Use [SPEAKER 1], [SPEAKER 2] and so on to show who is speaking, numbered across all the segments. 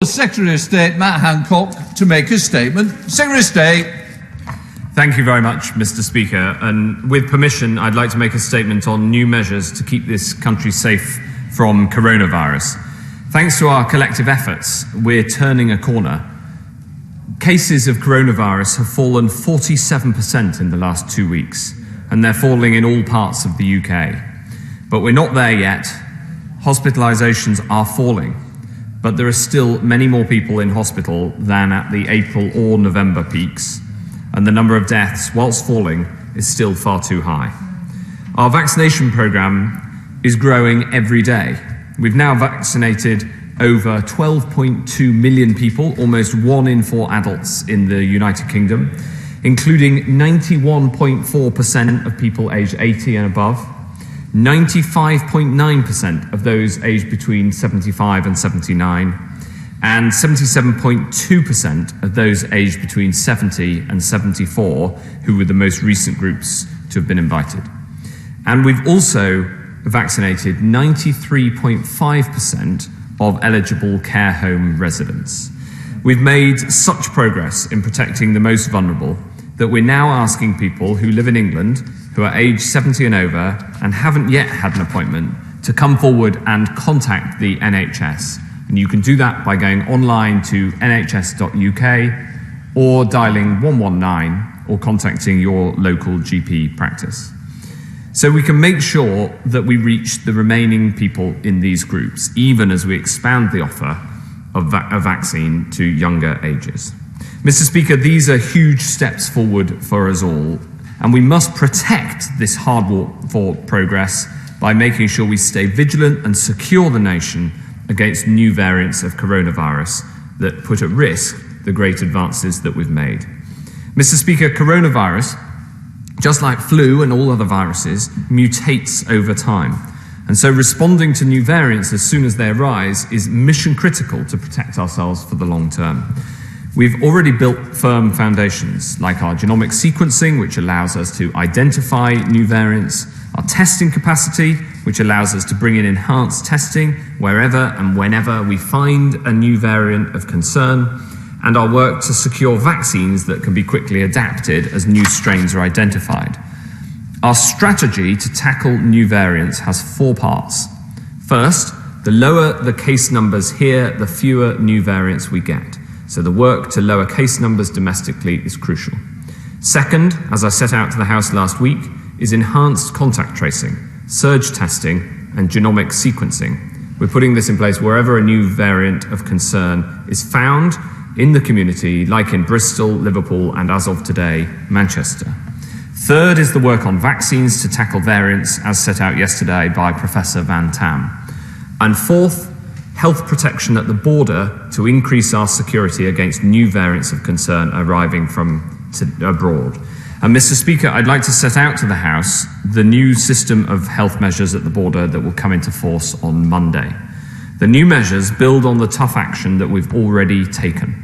[SPEAKER 1] The Secretary of State, Matt Hancock, to make a statement. Secretary of State.
[SPEAKER 2] Thank you very much, Mr. Speaker. And with permission, I'd like to make a statement on new measures to keep this country safe from coronavirus. Thanks to our collective efforts, we're turning a corner. Cases of coronavirus have fallen 47% in the last 2 weeks, and they're falling in all parts of the UK. But we're not there yet. Hospitalisations are falling, but there are still many more people in hospital than at the April or November peaks, and the number of deaths, whilst falling, is still far too high. Our vaccination programme is growing every day. We've now vaccinated over 12.2 million people, almost 1 in 4 adults in the United Kingdom, including 91.4% of people aged 80 and above, 95.9% of those aged between 75 and 79, and 77.2% of those aged between 70 and 74, who were the most recent groups to have been invited. And we've also vaccinated 93.5% of eligible care home residents. We've made such progress in protecting the most vulnerable that we're now asking people who live in England, who are aged 70 and over and haven't yet had an appointment, to come forward and contact the NHS. And you can do that by going online to nhs.uk or dialing 119 or contacting your local GP practice. So we can make sure that we reach the remaining people in these groups, even as we expand the offer of a vaccine to younger ages. Mr. Speaker, these are huge steps forward for us all, and we must protect this hard-fought progress by making sure we stay vigilant and secure the nation against new variants of coronavirus that put at risk the great advances that we've made. Mr. Speaker, coronavirus, just like flu and all other viruses, mutates over time. And so responding to new variants as soon as they arise is mission critical to protect ourselves for the long term. We've already built firm foundations, like our genomic sequencing, which allows us to identify new variants, our testing capacity, which allows us to bring in enhanced testing wherever and whenever we find a new variant of concern, and our work to secure vaccines that can be quickly adapted as new strains are identified. Our strategy to tackle new variants has 4 parts. First, the lower the case numbers here, the fewer new variants we get. So the work to lower case numbers domestically is crucial. Second, as I set out to the House last week, is enhanced contact tracing, surge testing, and genomic sequencing. We're putting this in place wherever a new variant of concern is found in the community, like in Bristol, Liverpool, and as of today, Manchester. Third is the work on vaccines to tackle variants, as set out yesterday by Professor Van Tam. And fourth, health protection at the border to increase our security against new variants of concern arriving from abroad. And Mr. Speaker, I'd like to set out to the House the new system of health measures at the border that will come into force on Monday. The new measures build on the tough action that we've already taken.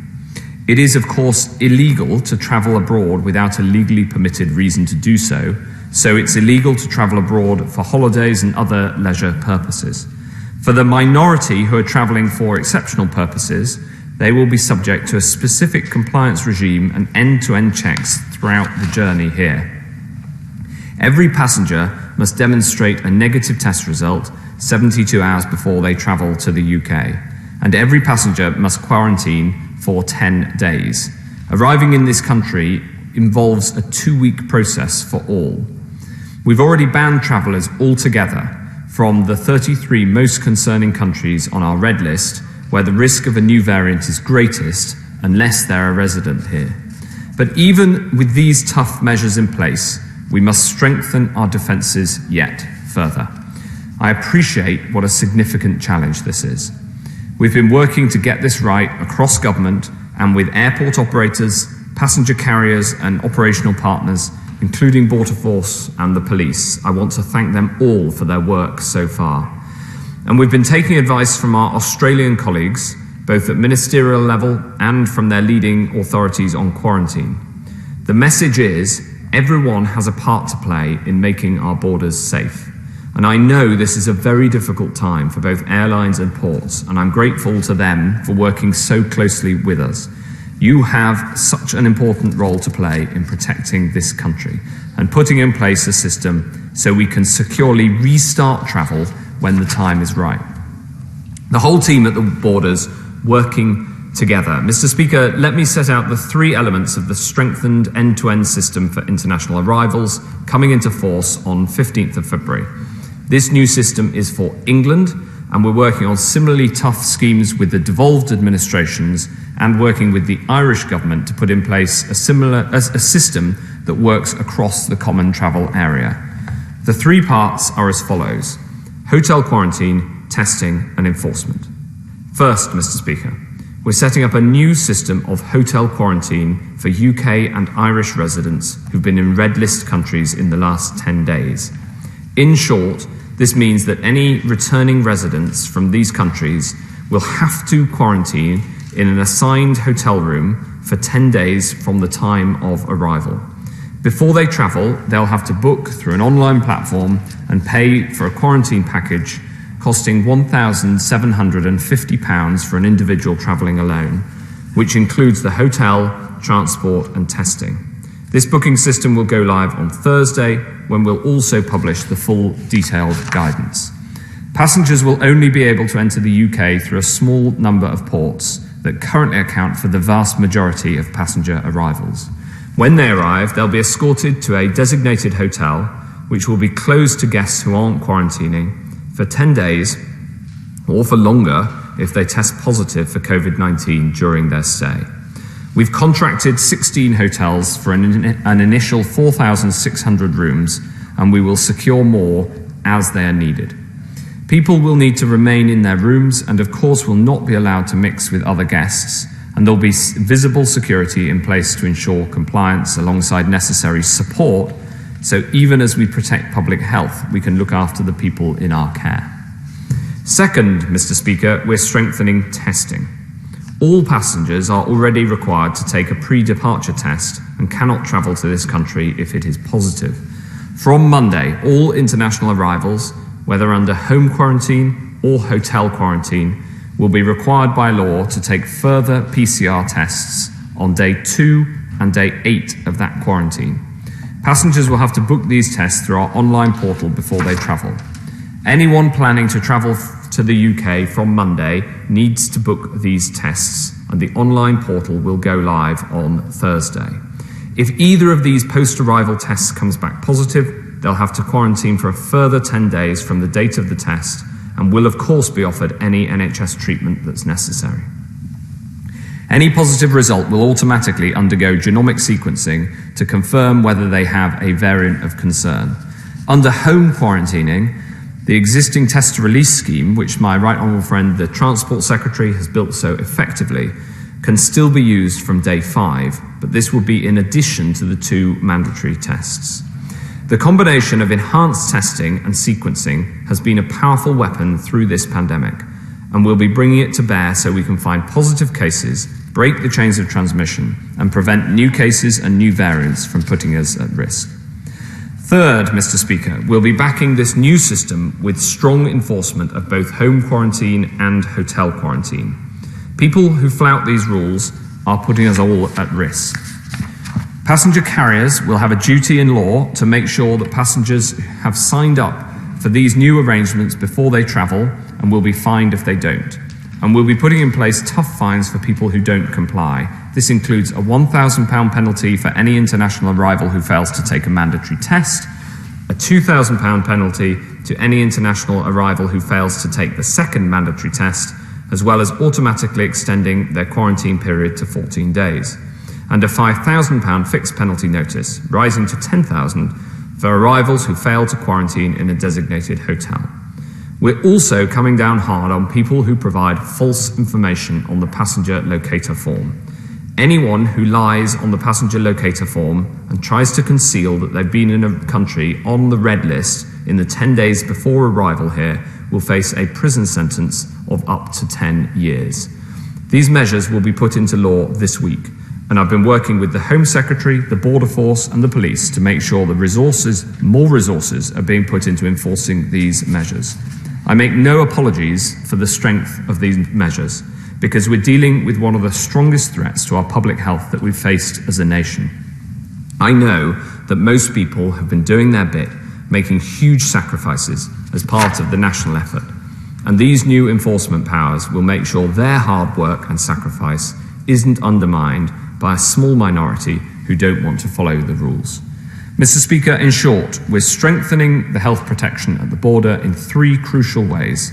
[SPEAKER 2] It is, of course, illegal to travel abroad without a legally permitted reason to do so, so it's illegal to travel abroad for holidays and other leisure purposes. For the minority who are travelling for exceptional purposes, they will be subject to a specific compliance regime and end-to-end checks throughout the journey here. Every passenger must demonstrate a negative test result 72 hours before they travel to the UK, and every passenger must quarantine for 10 days. Arriving in this country involves a 2-week process for all. We've already banned travellers altogether from the 33 most concerning countries on our red list, where the risk of a new variant is greatest unless they're a resident here. But even with these tough measures in place, we must strengthen our defences yet further. I appreciate what a significant challenge this is. We've been working to get this right across government and with airport operators, passenger carriers and operational partners, including Border Force and the police. I want to thank them all for their work so far. And we've been taking advice from our Australian colleagues, both at ministerial level and from their leading authorities on quarantine. The message is everyone has a part to play in making our borders safe. And I know this is a very difficult time for both airlines and ports, and I'm grateful to them for working so closely with us. You have such an important role to play in protecting this country and putting in place a system so we can securely restart travel when the time is right. The whole team at the borders working together. Mr. Speaker, let me set out the three elements of the strengthened end-to-end system for international arrivals coming into force on 15th of February. This new system is for England, and we're working on similarly tough schemes with the devolved administrations and working with the Irish government to put in place a system that works across the common travel area. The three parts are as follows: hotel quarantine, testing and enforcement. First, Mr. Speaker, we're setting up a new system of hotel quarantine for UK and Irish residents who've been in red list countries in the last 10 days. In short, this means that any returning residents from these countries will have to quarantine in an assigned hotel room for 10 days from the time of arrival. Before they travel, they'll have to book through an online platform and pay for a quarantine package costing £1,750 for an individual travelling alone, which includes the hotel, transport and testing. This booking system will go live on Thursday, when we'll also publish the full detailed guidance. Passengers will only be able to enter the UK through a small number of ports that currently account for the vast majority of passenger arrivals. When they arrive, they'll be escorted to a designated hotel, which will be closed to guests who aren't quarantining for 10 days or for longer if they test positive for COVID-19 during their stay. We've contracted 16 hotels for an initial 4,600 rooms, and we will secure more as they are needed. People will need to remain in their rooms and of course will not be allowed to mix with other guests, and there'll be visible security in place to ensure compliance alongside necessary support, so even as we protect public health, we can look after the people in our care. Second, Mr. Speaker, we're strengthening testing. All passengers are already required to take a pre-departure test and cannot travel to this country if it is positive. From Monday, all international arrivals, whether under home quarantine or hotel quarantine, will be required by law to take further PCR tests on day 2 and day 8 of that quarantine. Passengers will have to book these tests through our online portal before they travel. Anyone planning to travel to the UK from Monday needs to book these tests, and the online portal will go live on Thursday. If either of these post-arrival tests comes back positive, they'll have to quarantine for a further 10 days from the date of the test and will of course be offered any NHS treatment that's necessary. Any positive result will automatically undergo genomic sequencing to confirm whether they have a variant of concern. Under home quarantining, the existing test-to-release scheme, which my right honourable friend, the Transport Secretary, has built so effectively, can still be used from day 5, but this will be in addition to the 2 mandatory tests. The combination of enhanced testing and sequencing has been a powerful weapon through this pandemic, and we'll be bringing it to bear so we can find positive cases, break the chains of transmission, and prevent new cases and new variants from putting us at risk. Third, Mr. Speaker, we'll be backing this new system with strong enforcement of both home quarantine and hotel quarantine. People who flout these rules are putting us all at risk. Passenger carriers will have a duty in law to make sure that passengers have signed up for these new arrangements before they travel and will be fined if they don't. And we'll be putting in place tough fines for people who don't comply. This includes a £1,000 penalty for any international arrival who fails to take a mandatory test, a £2,000 penalty to any international arrival who fails to take the second mandatory test, as well as automatically extending their quarantine period to 14 days, and a £5,000 fixed penalty notice, rising to £10,000 for arrivals who fail to quarantine in a designated hotel. We're also coming down hard on people who provide false information on the passenger locator form. Anyone who lies on the passenger locator form and tries to conceal that they've been in a country on the red list in the 10 days before arrival here will face a prison sentence of up to 10 years. These measures will be put into law this week, and I've been working with the Home Secretary, the Border Force and the police to make sure more resources are being put into enforcing these measures. I make no apologies for the strength of these measures, because we're dealing with one of the strongest threats to our public health that we've faced as a nation. I know that most people have been doing their bit, making huge sacrifices as part of the national effort, and these new enforcement powers will make sure their hard work and sacrifice isn't undermined by a small minority who don't want to follow the rules. Mr. Speaker, in short, we're strengthening the health protection at the border in 3 crucial ways: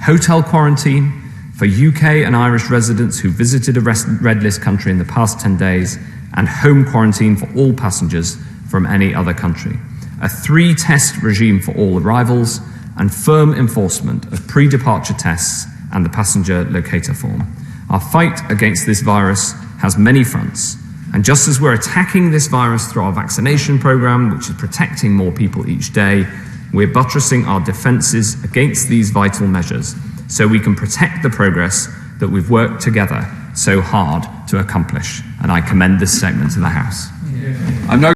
[SPEAKER 2] hotel quarantine for UK and Irish residents who visited a red list country in the past 10 days, and home quarantine for all passengers from any other country, a 3-test regime for all arrivals, and firm enforcement of pre-departure tests and the passenger locator form. Our fight against this virus has many fronts, and just as we're attacking this virus through our vaccination programme, which is protecting more people each day, we're buttressing our defences against these vital measures so we can protect the progress that we've worked together so hard to accomplish. And I commend this statement to the House.
[SPEAKER 1] I'm now